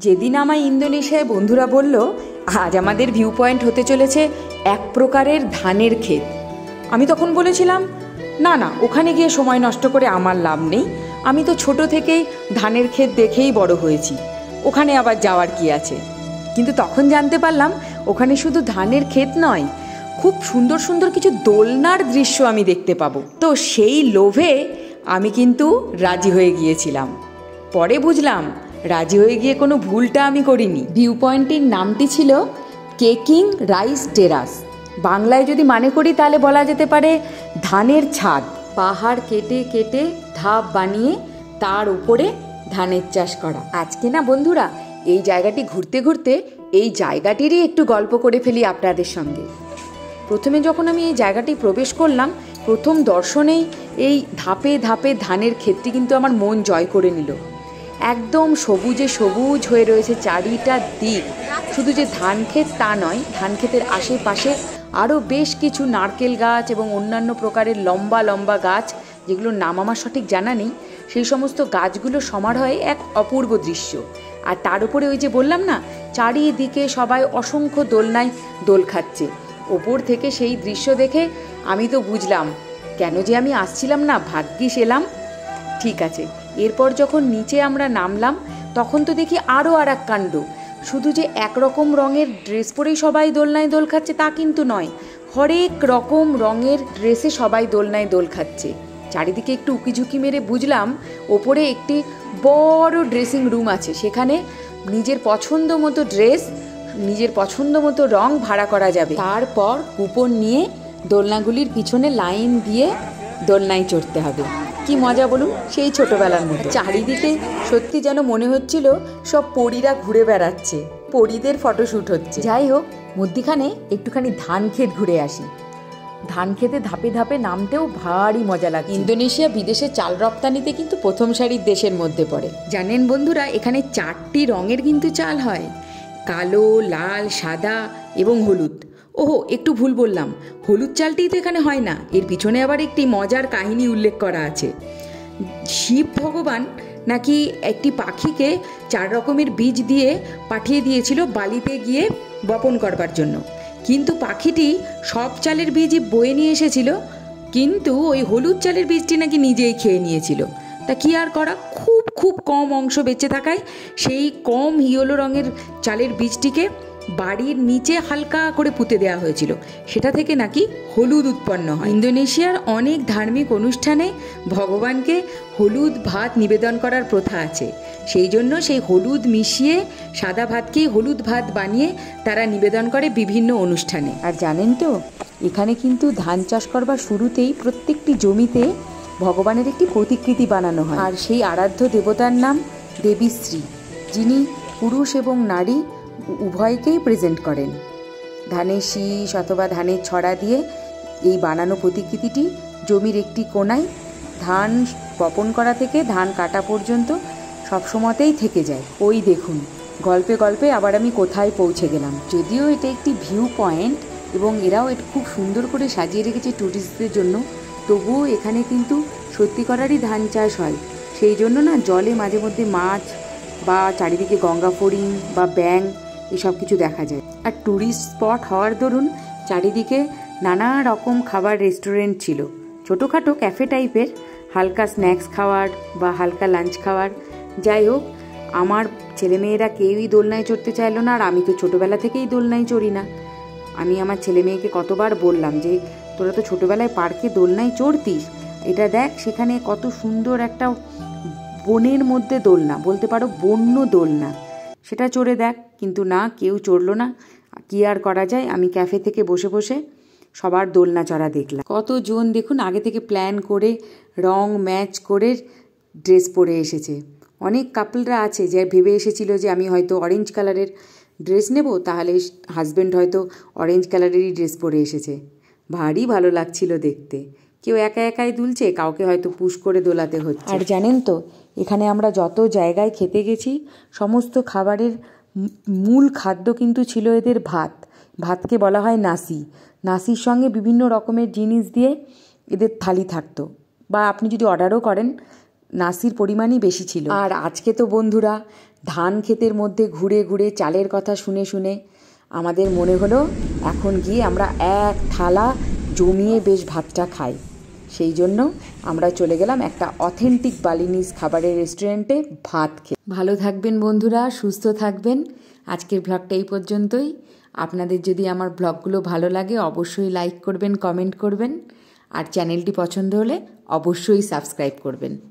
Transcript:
যেদিন আমায় ইন্দোনেশিয়ায় বন্ধুরা বলল আজ আমাদের ভিউ পয়েন্ট হতে চলেছে এক প্রকারের ধানের ক্ষেত, আমি তখন বলেছিলাম না না, ওখানে গিয়ে সময় নষ্ট করে আমার লাভ নেই। আমি তো ছোট থেকেই ধানের ক্ষেত দেখেই বড় হয়েছি, ওখানে আবার যাওয়ার কি আছে। কিন্তু তখন জানতে পারলাম ওখানে শুধু ধানের ক্ষেত নয়, খুব সুন্দর সুন্দর কিছু দোলনার দৃশ্য আমি দেখতে পাবো। তো সেই লোভে আমি কিন্তু রাজি হয়ে গিয়েছিলাম। পরে বুঝলাম রাজি হয়ে গিয়ে কোনো ভুলটা আমি করিনি। ভিউ পয়েন্টটির নামটি ছিল কেকিং রাইস টেরাস। বাংলায় যদি মানে করি তাহলে বলা যেতে পারে ধানের ছাদ। পাহাড় কেটে কেটে ধাপ বানিয়ে তার উপরে ধানের চাষ করা। আজকে না বন্ধুরা, এই জায়গাটি ঘুরতে ঘুরতে এই জায়গাটিরই একটু গল্প করে ফেলি আপনাদের সঙ্গে। প্রথমে যখন আমি এই জায়গাটি প্রবেশ করলাম, প্রথম দর্শনেই এই ধাপে ধাপে ধানের ক্ষেতটি কিন্তু আমার মন জয় করে নিল। একদম সবুজে সবুজ হয়ে রয়েছে চারিটা দিক। শুধু যে ধান ক্ষেত তা নয়, ধান ক্ষেতের আশেপাশে আরও বেশ কিছু নারকেল গাছ এবং অন্যান্য প্রকারের লম্বা লম্বা গাছ, যেগুলোর নাম আমার সঠিক জানা নেই, সেই সমস্ত গাছগুলো সমারোহে এক অপূর্ব দৃশ্য। আর তার উপরে ওই যে বললাম না, চারিদিকে সবাই অসংখ্য দোলনায় দোল খাচ্ছে। ওপর থেকে সেই দৃশ্য দেখে আমি তো বুঝলাম কেন যে আমি আসছিলাম না, ভাগ্যিস এলাম। ঠিক আছে, এরপর যখন নিচে আমরা নামলাম তখন তো দেখি আরও আর এক কাণ্ড। শুধু যে একরকম রঙের ড্রেস পরেই সবাই দোলনায় দোল খাচ্ছে তা কিন্তু নয়, হরেক রকম রঙের ড্রেসে সবাই দোলনায় দোল খাচ্ছে। চারিদিকে একটু উকিঝুঁকি মেরে বুঝলাম ওপরে একটি বড় ড্রেসিং রুম আছে, সেখানে নিজের পছন্দ মতো ড্রেস, নিজের পছন্দ মতো রং ভাড়া করা যাবে। তারপর কুপন নিয়ে দোলনাগুলির পিছনে লাইন দিয়ে দোলনায় চড়তে হবে। কি মজা বলুন, সেই ছোটবেলার মতো। চারিদিকে সত্যি যেন মনে হচ্ছিল সব পরীরা ঘুরে বেড়াচ্ছে, পরীদের ফটোশ্যুট হচ্ছে। যাই হোক, মধ্যিখানে একটুখানি ধান ক্ষেত ঘুরে আসি। ধান খেতে ধাপে ধাপে নামতেও ভারী মজা লাগে। ইন্দোনেশিয়া বিদেশে চাল রপ্তানিতে কিন্তু প্রথম সারির দেশের মধ্যে পড়ে। জানেন বন্ধুরা, এখানে 4টি রঙের কিন্তু চাল হয়, কালো, লাল, সাদা এবং হলুদ। ওহো, একটু ভুল বললাম, হলুদ চালটিই তো এখানে হয় না। এর পিছনে আবার একটি মজার কাহিনী উল্লেখ করা আছে। শিব ভগবান নাকি একটি পাখিকে 4 রকমের বীজ দিয়ে পাঠিয়ে দিয়েছিল বালিতে গিয়ে বপন করবার জন্য, কিন্তু পাখিটি সব চালের বীজই বয়ে নিয়ে এসেছিল, কিন্তু ওই হলুদ চালের বীজটি নাকি নিজেই খেয়ে নিয়েছিল। তা কি আর করা, খুব খুব কম অংশ বেঁচে থাকায় সেই কম ইয়েলো রঙের চালের বীজটিকে বাড়ির নিচে হালকা করে পুঁতে দেওয়া হয়েছিল, সেটা থেকে নাকি হলুদ উৎপন্ন হয়। ইন্দোনেশিয়ার অনেক ধার্মিক অনুষ্ঠানে ভগবানকে হলুদ ভাত নিবেদন করার প্রথা আছে, সেই জন্য সেই হলুদ মিশিয়ে সাদা ভাতকেই হলুদ ভাত বানিয়ে তারা নিবেদন করে বিভিন্ন অনুষ্ঠানে। আর জানেন তো, এখানে কিন্তু ধান চাষ করবার শুরুতেই প্রত্যেকটি জমিতে ভগবানের একটি প্রতিকৃতি বানানো হয়, আর সেই আরাধ্য দেবতার নাম দেবীশ্রী, যিনি পুরুষ এবং নারী উভয়কেই প্রেজেন্ট করেন। ধানের শীষ অথবা ধানের ছড়া দিয়ে এই বানানো প্রতিকৃতিটি জমির একটি কোণায় ধান বপন করা থেকে ধান কাটা পর্যন্ত সবসময়তেই থেকে যায়। ওই দেখুন, গল্পে গল্পে আবার আমি কোথায় পৌঁছে গেলাম। যদিও এটা একটি ভিউ পয়েন্ট এবং এরাও এটা খুব সুন্দর করে সাজিয়ে রেখেছে ট্যুরিস্টদের জন্য, তবুও এখানে কিন্তু সত্যিকারেরই ধান চাষ হয়। সেই জন্য না জলে মাঝে মধ্যে মাছ বা চারিদিকে গঙ্গা ফড়িং বা ব্যাঙ এসব কিছু দেখা যায়। আর ট্যুরিস্ট স্পট হওয়ার দরুন চারিদিকে নানা রকম খাবার রেস্টুরেন্ট ছিল, ছোটোখাটো ক্যাফে টাইপের, হালকা স্ন্যাক্স খাওয়ার বা হালকা লাঞ্চ খাওয়ার। যাই হোক, আমার ছেলেমেয়েরা কেউই দোলনায় চড়তে চাইলো না, আর আমি তো ছোটোবেলা থেকেই দোলনায় চড়ি না। আমি আমার ছেলেমেয়েকে কতবার বললাম যে তোরা তো ছোটোবেলায় পার্কে দোলনায় চড়তিস, এটা দেখ সেখানে কত সুন্দর একটা বনের মধ্যে দোলনা, বলতে পারো বন্য দোলনা, সেটা চড়ে দেখ। কিন্তু না, কেউ চড়লো না। কি আর করা যায়, আমি ক্যাফে থেকে বসে বসে সবার দোলনা চড়া দেখলাম। কতজন দেখুন আগে থেকে প্ল্যান করে রং ম্যাচ করে ড্রেস পরে এসেছে। অনেক কাপলরা আছে যে ভেবে এসেছিল যে আমি হয়তো অরেঞ্জ কালারের ড্রেস নেব, তাহলে হাজব্যান্ড হয়তো অরেঞ্জ কালারেরই ড্রেস পরে এসেছে। ভারী ভালো লাগছিল দেখতে। কেউ একা একাই দুলছে, কাউকে হয়তো পুশ করে দোলাতে হচ্ছে। আর জানেন তো, এখানে আমরা যত জায়গায় খেতে গেছি সমস্ত খাবারের মূল খাদ্য কিন্তু ছিল এদের ভাত। ভাতকে বলা হয় নাসি। নাসির সঙ্গে বিভিন্ন রকমের জিনিস দিয়ে এদের থালি থাকতো, বা আপনি যদি অর্ডারও করেন নাসির পরিমাণই বেশি ছিল। আর আজকে তো বন্ধুরা ধান ক্ষেতের মধ্যে ঘুরে ঘুরে চালের কথা শুনে শুনে আমাদের মনে হলো এখন গিয়ে আমরা এক থালা জমিয়ে বেশ ভাতটা খাই। সেই জন্য আমরা চলে গেলাম একটা অথেন্টিক বালিনিজ খাবারের রেস্টুরেন্টে ভাত খেয়ে। ভালো থাকবেন বন্ধুরা, সুস্থ থাকবেন। আজকের ব্লগটা এই পর্যন্তই। আপনাদের যদি আমার ব্লগগুলো ভালো লাগে অবশ্যই লাইক করবেন, কমেন্ট করবেন, আর চ্যানেলটি পছন্দ হলে অবশ্যই সাবস্ক্রাইব করবেন।